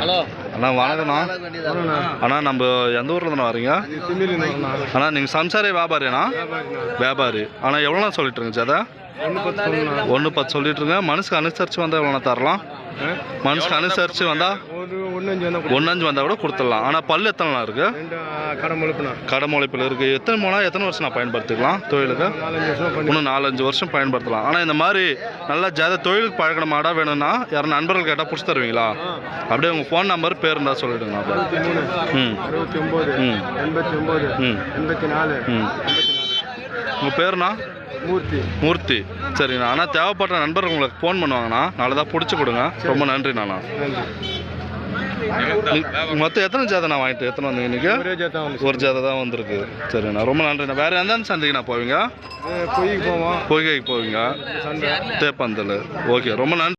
Hello அண்ணா வணக்கண்ணா. அண்ணா நம்ம எந்த ஊரில் தானே வரீங்க? அண்ணா நீங்கள் சம்சாரி வியாபாரிண்ணா? வியாபாரி. ஆனால் எவ்வளோண்ணா சொல்லிட்டு இருங்க அதை? 1.10 சொல்லிட்டுருங்க. மனசுக்கு அனுசரித்து வந்தால் எவ்வளோண்ணா தரலாம்? மனசுக்கு அனுசரித்து வந்தால் 1.5 வந்தால் கூட கொடுத்துடலாம். ஆனால் பல் எத்தனை இருக்குது? கடமுளைப்பில் இருக்குது. எத்தனை வருஷம் நான் பயன்படுத்திக்கலாம் தொழிலுக்கு? இன்னும் 4-5 வருஷம் பயன்படுத்தலாம். ஆனால் இந்த மாதிரி நல்லா தொழிலுக்கு பழகின மாடாக வேணும்னா யாரும் நண்பர்கள் கேட்டால் பிடிச்சி தருவீங்களா? அப்படியே உங்கள் ஃபோன் நம்பர் பேர் இருந்தால் சொல்லிவிடுங்கண்ணா. உங்கள் பேருண்ணா? மூர்த்தி. சரிண்ணா. ஆனால் தேவைப்படுற நண்பர்கள் உங்களுக்கு ஃபோன் பண்ணுவாங்கண்ணா. நாளைதான் பிடிச்சி கொடுங்க. ரொம்ப நன்றிண்ணா. மொத்தம் எத்தனை ஜாதை வாங்கிட்டு எத்தனை வந்தீங்க இன்னைக்கு? ஒரு ஜாதை தான் வந்திருக்கு. சரிண்ணா, ரொம்ப நன்றிண்ணா. வேறு எந்த சந்தைக்குண்ணா போவீங்க? பொய்கைக்கு போவீங்க. தேப்பந்தல். ஓகே, ரொம்ப நன்றி.